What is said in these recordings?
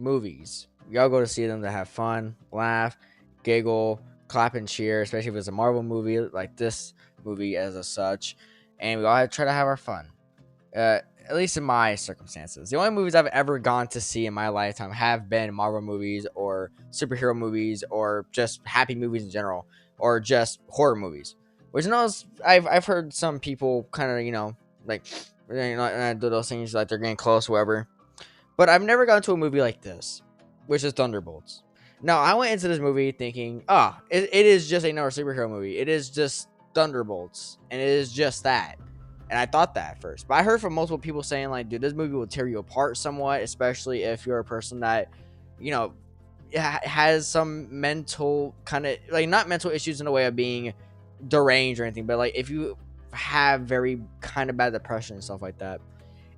movies. We all go to see them to have fun, laugh, giggle, clap and cheer, especially if it's a Marvel movie like this movie as a such. And we all try to have our fun. At least in my circumstances. The only movies I've ever gone to see in my lifetime have been Marvel movies or superhero movies or just happy movies in general or just horror movies. Which knows I've heard some people kind of like do those things like they're getting close, whatever. But I've never gone to a movie like this, which is Thunderbolts. Now, I went into this movie thinking, it is just another superhero movie. It is just Thunderbolts, and it is just that. And I thought that at first. But I heard from multiple people saying, like, dude, this movie will tear you apart somewhat, especially if you're a person that, you know, has some mental kind of, like, not mental issues in a way of being deranged or anything, but, like, if you have very kind of bad depression and stuff like that.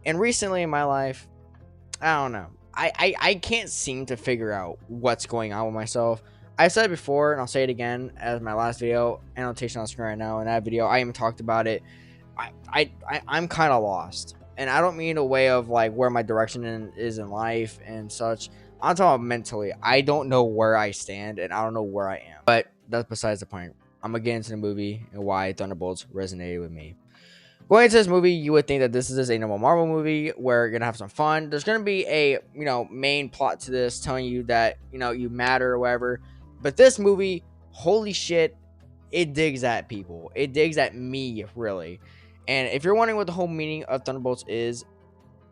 And recently in my life, I don't know. I can't seem to figure out what's going on with myself. I've said it before, and I'll say it again as my last video, annotation on the screen right now. In that video, I even talked about it. I'm kind of lost. And I don't mean a way of, like, where my direction is in life and such. I'm talking about mentally. I don't know where I stand, and I don't know where I am. But that's besides the point. I'm going to get into the movie and why Thunderbolts resonated with me. Going into this movie, you would think that this is a normal Marvel movie where you're gonna have some fun. There's gonna be a main plot to this telling you that you matter or whatever. But this movie, holy shit, it digs at people. It digs at me, really. And if you're wondering what the whole meaning of Thunderbolts is,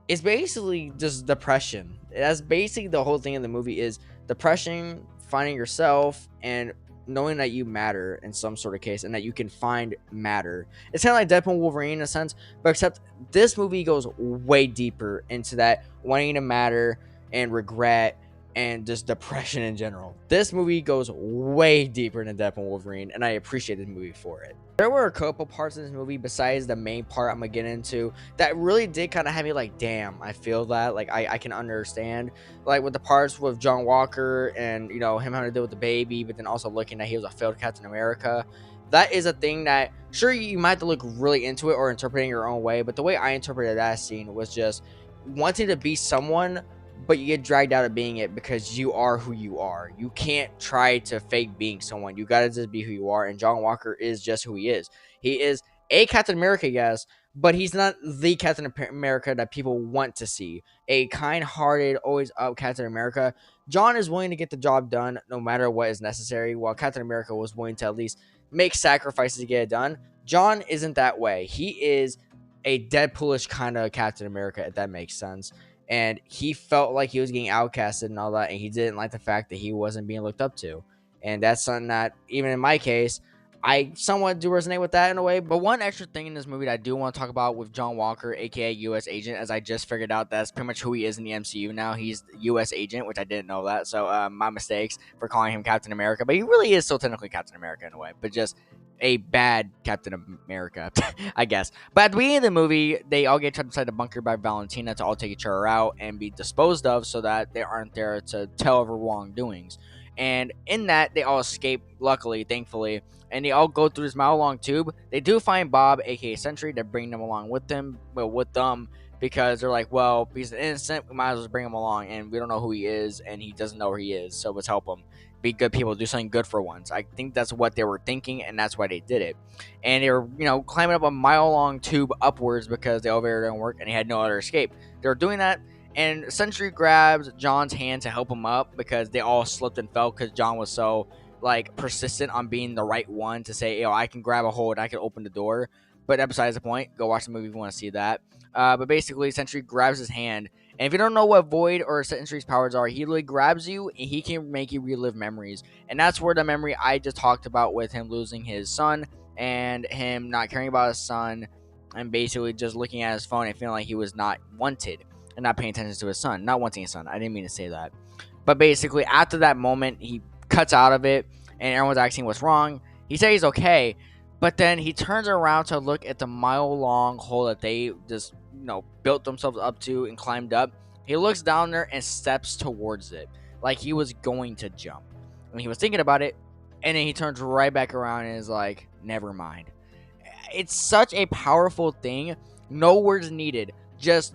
it's basically just depression. That's basically the whole thing in the movie is depression, finding yourself, and knowing that you matter in some sort of case and that you can find matter. It's kind of like Deadpool and Wolverine in a sense, but except this movie goes way deeper into that wanting to matter and regret and just depression in general. This movie goes way deeper than Deadpool and Wolverine, and I appreciate this movie for it. There were a couple parts of this movie besides the main part I'm gonna get into that really did kind of have me like, damn, I feel that, like, I can understand, like with the parts with John Walker and him having to deal with the baby, but then also looking that he was a failed Captain America. That is a thing that, sure, you might have to look really into it or interpret it in your own way, but the way I interpreted that scene was just wanting to be someone, but you get dragged out of being it because you are who you are. You can't try to fake being someone. You gotta just be who you are, and John Walker is just who he is. He is a Captain America, yes, but he's not the Captain America that people want to see. A kind-hearted, always up Captain America. John is willing to get the job done no matter what is necessary, while Captain America was willing to at least make sacrifices to get it done. John isn't that way. He is a Deadpoolish kind of Captain America, if that makes sense. And he felt like he was getting outcasted and all that, and he didn't like the fact that he wasn't being looked up to. And that's something that, even in my case, I somewhat do resonate with that in a way. But one extra thing in this movie that I do want to talk about with John Walker, aka U.S. Agent, as I just figured out that's pretty much who he is in the MCU now. He's U.S. Agent, which I didn't know that. So my mistakes for calling him Captain America. But he really is still technically Captain America in a way, but just a bad Captain America, I guess. But at the beginning of the movie, they all get trapped inside the bunker by Valentina to all take each other out and be disposed of so that they aren't there to tell of her wrongdoings. And in that, they all escape, luckily, thankfully, and they all go through this mile-long tube. They do find Bob, aka Sentry, to bring them along with them, because they're like, well, he's innocent, we might as well bring him along, and we don't know who he is, and he doesn't know where he is, so let's help him. Be good people, do something good for once. I think that's what they were thinking, and that's why they did it. And they were, climbing up a mile-long tube upwards because the elevator didn't work, and he had no other escape. They were doing that, and Sentry grabs John's hand to help him up because they all slipped and fell because John was so, like, persistent on being the right one to say, I can grab a hold, I can open the door. But that besides the point. Go watch the movie if you want to see that. But basically, Sentry grabs his hand, and if you don't know what Void or Sentry's powers are, he literally grabs you, and he can make you relive memories. And that's where the memory I just talked about with him losing his son, and him not caring about his son, and basically just looking at his phone and feeling like he was not wanted, and not paying attention to his son. Not wanting his son. I didn't mean to say that. But basically, after that moment, he cuts out of it, and everyone's asking what's wrong. He says he's okay, but then he turns around to look at the mile-long hole that they just, built themselves up to and climbed up. He looks down there and steps towards it like he was going to jump. And he was thinking about it, and then he turns right back around and is like, never mind. It's such a powerful thing. No words needed. Just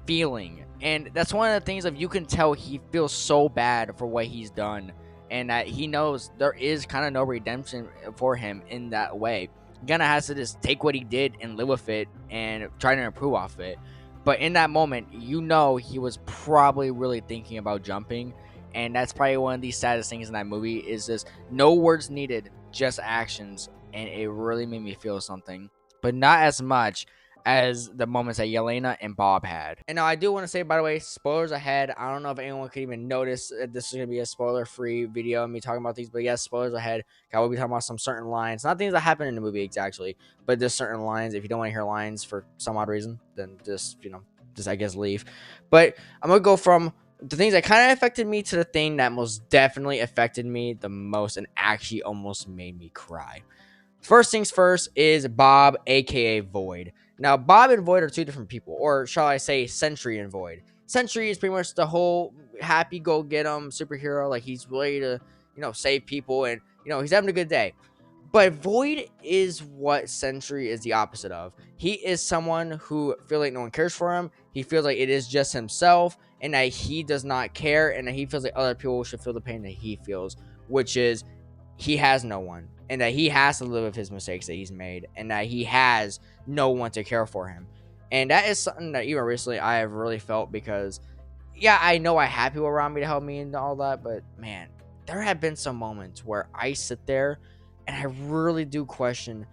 feeling And that's one of the things of you can tell he feels so bad for what he's done, and that he knows there is kind of no redemption for him in that way. He kind of has to just take what he did and live with it and try to improve off it. But in that moment, you know he was probably really thinking about jumping, and that's probably one of the saddest things in that movie is just no words needed, just actions, and it really made me feel something, but not as much as the moments that Yelena and Bob had. And now I do want to say, by the way, spoilers ahead. I don't know if anyone could even notice that this is going to be a spoiler-free video of me talking about these, but yes, spoilers ahead. I will be talking about some certain lines, not things that happen in the movie exactly, but just certain lines. If you don't want to hear lines for some odd reason, then just, just I guess leave. But I'm going to go from the things that kind of affected me to the thing that most definitely affected me the most and actually almost made me cry. First things first is Bob, aka Void. Now, Bob and Void are two different people, or shall I say, Sentry and Void. Sentry is pretty much the whole happy go get 'em superhero, like he's ready to, save people, and he's having a good day. But Void is what Sentry is the opposite of. He is someone who feels like no one cares for him. He feels like it is just himself, and that he does not care, and that he feels like other people should feel the pain that he feels, which is he has no one, and that he has to live with his mistakes that he's made, and that he has no one to care for him. And that is something that even recently I have really felt, because yeah, I know I have people around me to help me and all that, but man, there have been some moments where I sit there and I really do question,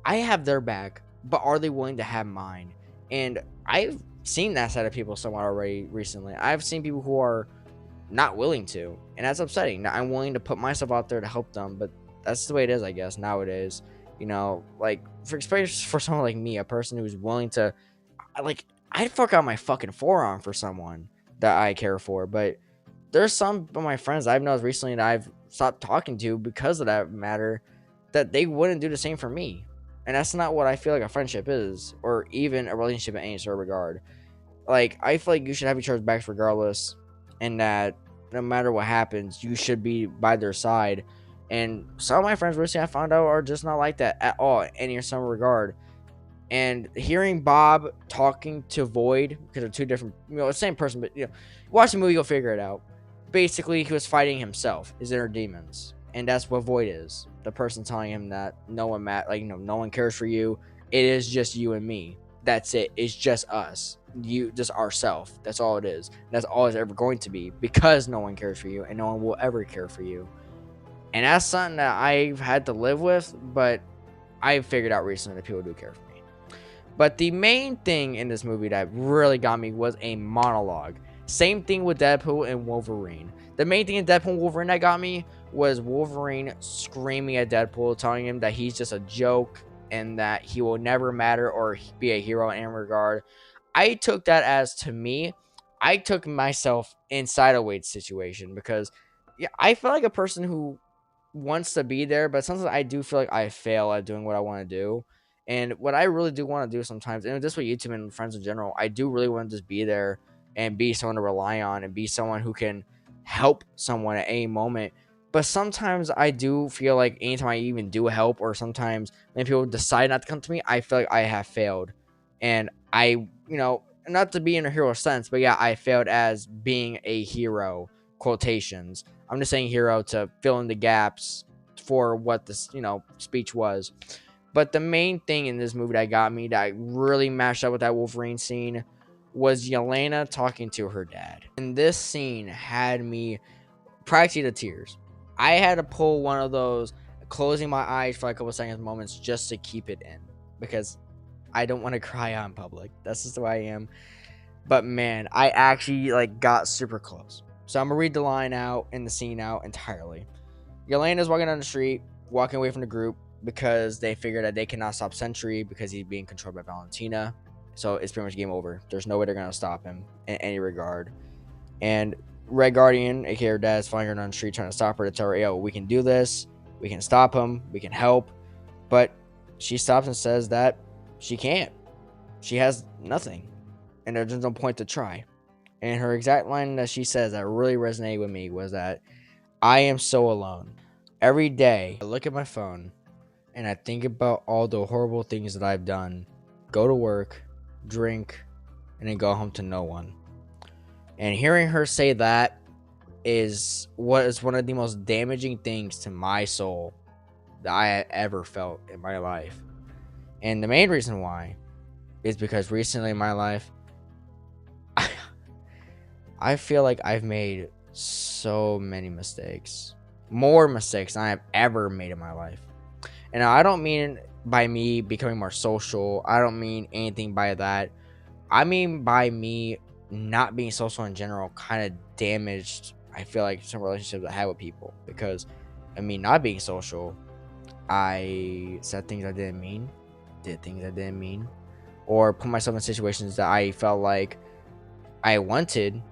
I have their back, but are they willing to have mine? And I've seen that side of people somewhat already recently. I've seen people who are not willing to, and that's upsetting. Now, I'm willing to put myself out there to help them, but that's the way it is, I guess, nowadays. Like, for especially for someone like me, a person who's willing to, like, I'd fuck out my fucking forearm for someone that I care for. But there's some of my friends I've noticed recently that I've stopped talking to because of that matter, that they wouldn't do the same for me. And that's not what I feel like a friendship is, or even a relationship in any sort of regard. Like, I feel like you should have each other's backs regardless, and that no matter what happens, you should be by their side. And some of my friends recently I found out are just not like that at all, in some regard. And hearing Bob talking to Void, because they're two different, the same person, but watch the movie, you'll figure it out. Basically, he was fighting himself, his inner demons, and that's what Void is. The person telling him that no one no one cares for you. It is just you and me. That's it. It's just us. Just ourself. That's all it is. That's all it's ever going to be, because no one cares for you, and no one will ever care for you. And that's something that I've had to live with, but I've figured out recently that people do care for me. But the main thing in this movie that really got me was a monologue. Same thing with Deadpool and Wolverine. The main thing in Deadpool and Wolverine that got me was Wolverine screaming at Deadpool, telling him that he's just a joke and that he will never matter or be a hero in any regard. I took that as, to me, I took myself inside a Wade's situation, because I feel like a person who wants to be there, but sometimes I do feel like I fail at doing what I want to do. And what I really do want to do sometimes, and this with YouTube and friends in general, I do really want to just be there and be someone to rely on and be someone who can help someone at any moment. But sometimes I do feel like anytime I even do help, or sometimes when people decide not to come to me, I feel like I have failed. And I, not to be in a hero sense, but yeah, I failed as being a hero, quotations. I'm just saying hero to fill in the gaps for what this, speech was. But the main thing in this movie that got me, that really mashed up with that Wolverine scene, was Yelena talking to her dad. And this scene had me practically to tears. I had to pull one of those closing my eyes for a couple seconds moments just to keep it in, because I don't want to cry out in public. That's just the way I am. But man, I actually got super close. So I'm gonna read the line out and the scene out entirely. Yelena's walking down the street, walking away from the group, because they figure that they cannot stop Sentry because he's being controlled by Valentina. So it's pretty much game over. There's no way they're gonna stop him in any regard. And Red Guardian, aka her dad, is following her down the street trying to stop her, to tell her, yo, we can do this, we can stop him, we can help. But she stops and says that she can't. She has nothing, and there's no point to try. And her exact line that she says that really resonated with me was that, I am so alone. Every day I look at my phone and I think about all the horrible things that I've done. Go to work, drink, and then go home to no one. And hearing her say that is what is one of the most damaging things to my soul that I ever felt in my life. And the main reason why is because recently in my life, I feel like I've made so many mistakes, more mistakes than I have ever made in my life. And I don't mean by me becoming more social, I don't mean anything by that. I mean by me not being social in general kind of damaged, I feel like, some relationships I had with people. Because, I mean, not being social, I said things I didn't mean, did things I didn't mean, or put myself in situations that I felt like I wanted,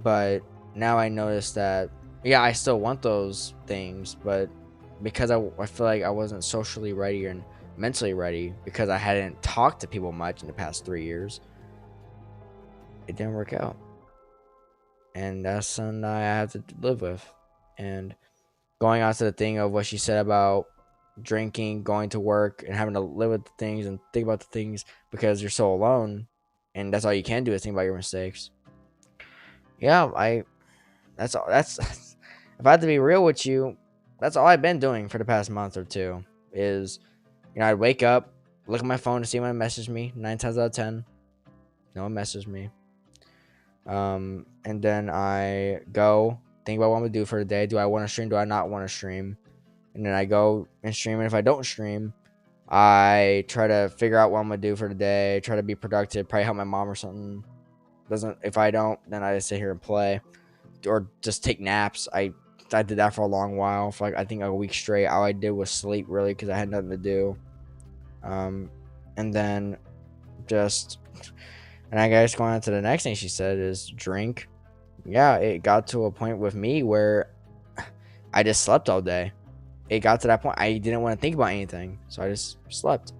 but now I notice that, yeah, I still want those things, but because I feel like I wasn't socially ready and mentally ready, because I hadn't talked to people much in the past 3 years, it didn't work out. And that's something I have to live with. And going on to the thing of what she said about drinking, going to work, and having to live with the things and think about the things because you're so alone, and that's all you can do is think about your mistakes. Yeah, that's all. That's if I have to be real with you, that's all I've been doing for the past month or two. Is, I'd wake up, look at my phone to see when it messaged me. 9 times out of 10, no one messaged me. And then I go think about what I'm gonna do for the day. Do I want to stream? Do I not want to stream? And then I go and stream. And if I don't stream, I try to figure out what I'm gonna do for the day. Try to be productive. Probably help my mom or something. If I don't, then I just sit here and play, or just take naps. I did that for a long while, for like I think a week straight. All I did was sleep, really, because I had nothing to do. And then just, and I guess going on to the next thing she said is drink. Yeah, it got to a point with me where I just slept all day. It got to that point I didn't want to think about anything, so I just slept.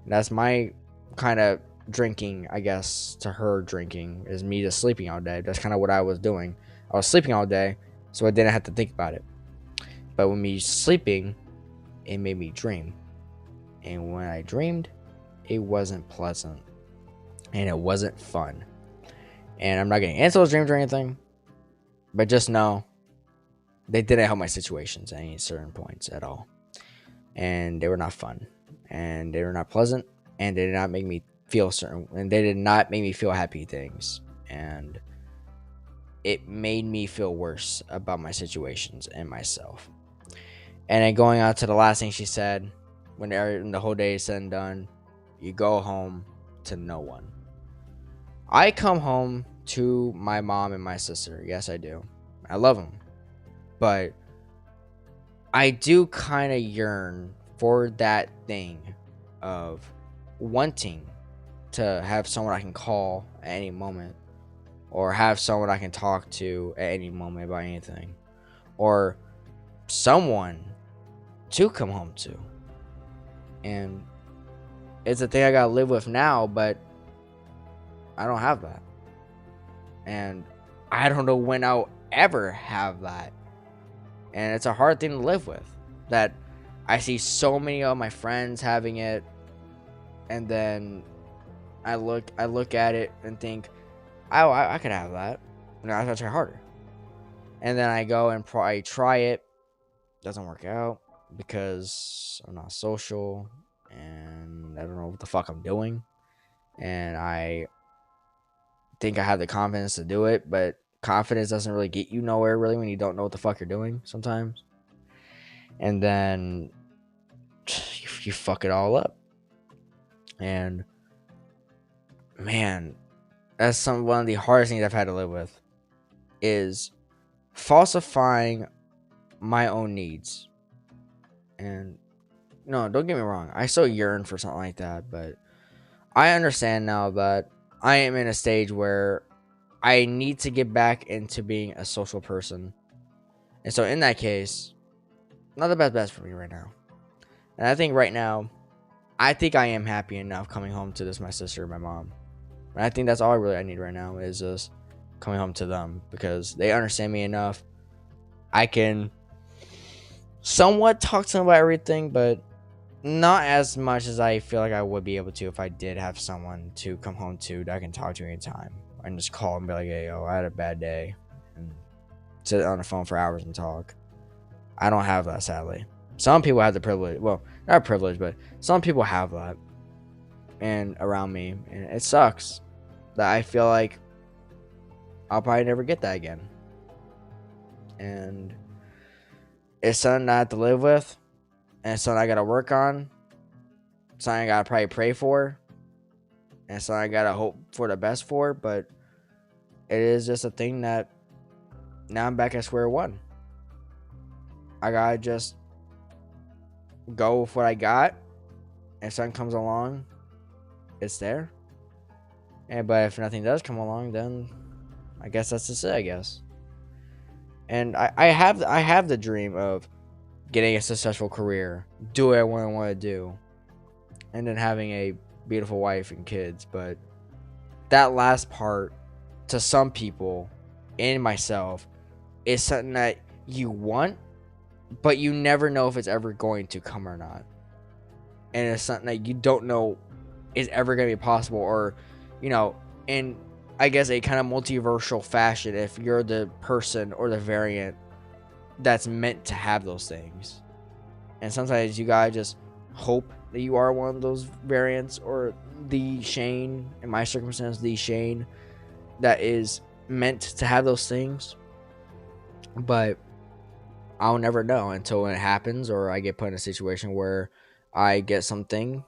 And that's my kind of drinking, I guess, to her drinking, is me just sleeping all day. That's kind of what I was doing. I was sleeping all day, so I didn't have to think about it. But when me sleeping, it made me dream. And when I dreamed, it wasn't pleasant. And it wasn't fun. And I'm not getting into those dreams or anything, but just know they didn't help my situations at any certain points at all. And they were not fun. And they were not pleasant. And they did not make me feel certain. And they did not make me feel happy things. And it made me feel worse about my situations and myself. And then going on to the last thing she said, when the whole day is said and done, you go home to no one. I come home to my mom and my sister. Yes, I do. I love them. But I do kind of yearn for that thing of wanting to have someone I can call at any moment, or have someone I can talk to at any moment about anything, or someone to come home to. And it's a thing I gotta live with now, but I don't have that. And I don't know when I'll ever have that. And it's a hard thing to live with. That I see so many of my friends having it, and then I look at it and think, oh, I could have that. No, I gotta try harder. And then I go and I try it. Doesn't work out because I'm not social, and I don't know what the fuck I'm doing. And I think I have the confidence to do it, but confidence doesn't really get you nowhere, really, when you don't know what the fuck you're doing sometimes. And then you fuck it all up. And man, that's one of the hardest things I've had to live with, is falsifying my own needs. And no, don't get me wrong, I still yearn for something like that, but I understand now that I am in a stage where I need to get back into being a social person. And so in that case, not the best for me right now. And I think right now, I think I am happy enough coming home to my sister and my mom. And I think that's all I need right now, is just coming home to them, because they understand me enough. I can somewhat talk to them about everything, but not as much as I feel like I would be able to if I did have someone to come home to that I can talk to anytime. and just call and be like, hey, yo, I had a bad day, and sit on the phone for hours and talk. I don't have that, sadly. Some people have the privilege. Well, not privilege, but some people have that, and around me, and it sucks that I feel like I'll probably never get that again. And it's something I have to live with, and it's something I gotta work on, something I gotta probably pray for, and something I gotta hope for the best for. But it is just a thing that now I'm back at square one. I gotta just go with what I got. If something comes along, it's there. But if nothing does come along, then I guess that's just it, I guess. And I have the dream of getting a successful career, doing what I want to do, and then having a beautiful wife and kids. But that last part, to some people and myself, is something that you want, but you never know if it's ever going to come or not. And it's something that you don't know is ever going to be possible, or, in, I guess, a kind of multiversal fashion, if you're the person or the variant that's meant to have those things. And sometimes you gotta just hope that you are one of those variants, or the Shane, in my circumstance, the Shane that is meant to have those things. But I'll never know until when it happens, or I get put in a situation where I get something,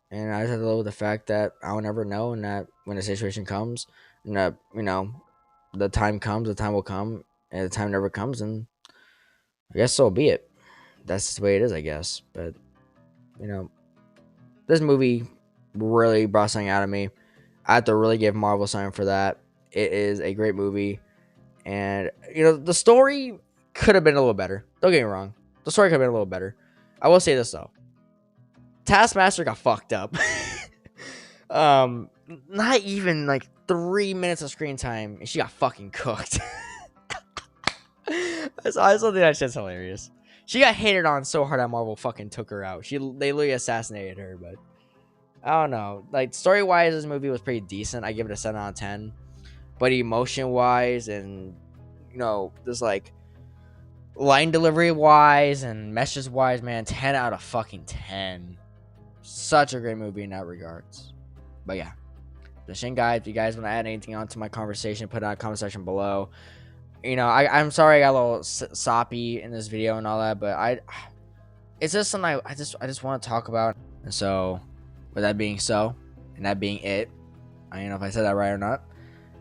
and I just have to live with the fact that I'll never know, and that when the situation comes, and that, the time comes, the time will come, and the time never comes, and I guess so be it. That's just the way it is, I guess. But, this movie really brought something out of me. I have to really give Marvel something for that. It is a great movie. And, the story could have been a little better. Don't get me wrong. The story could have been a little better. I will say this, though. Taskmaster got fucked up. Not even, 3 minutes of screen time, and she got fucking cooked. I still think that shit's hilarious. She got hated on so hard that Marvel fucking took her out. They literally assassinated her, but I don't know. Story-wise, this movie was pretty decent. I give it a 7 out of 10. But emotion-wise and, just line delivery-wise and message-wise, man, 10 out of fucking 10. Such a great movie in that regards. But yeah. The Shin guys, if you guys want to add anything onto my conversation, put it in the comment section below. I'm sorry I got a little soppy in this video and all that, but it's just something I just want to talk about. And so, with that being so, and that being it, I don't know if I said that right or not.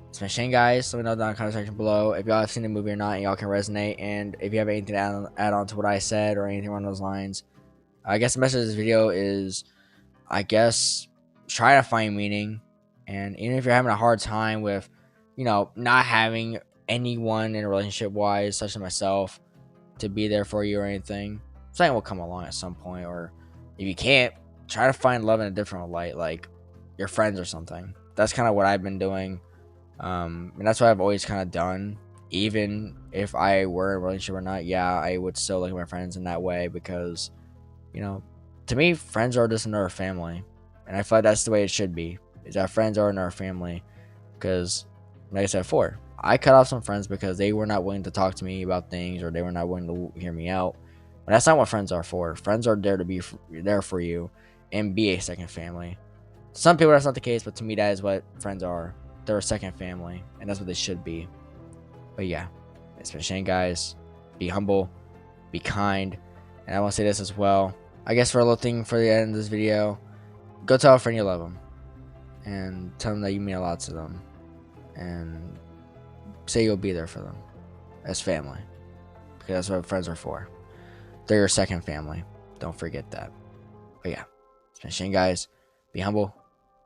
It's been Shane, guys. Let me know down in the comment section below if y'all have seen the movie or not, and y'all can resonate. And if you have anything to add on to what I said or anything along those lines, I guess the message of this video is, I guess, try to find meaning. And even if you're having a hard time with, not having anyone in a relationship wise, such as myself, to be there for you or anything, something will come along at some point. Or if you can't, try to find love in a different light, like your friends or something. That's kind of what I've been doing, and that's what I've always kind of done. Even if I were in a relationship or not, yeah, I would still look at my friends in that way, because to me, friends are just another family, and I feel like that's the way it should be, is that friends are another family. Because like I said before, I cut off some friends because they were not willing to talk to me about things, or they were not willing to hear me out. But that's not what friends are for. Friends are there to be there for you and be a second family. Some people, that's not the case, but to me, that is what friends are. They're a second family, and that's what they should be. But yeah, it's been Shane, guys. Be humble, be kind, and I want to say this as well. I guess for a little thing for the end of this video, go tell a friend you love them, and tell them that you mean a lot to them, and say you'll be there for them as family, because that's what friends are for. They're your second family. Don't forget that. But yeah, it's been Shane, guys. Be humble,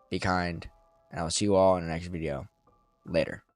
be kind, and I will see you all in the next video. Later.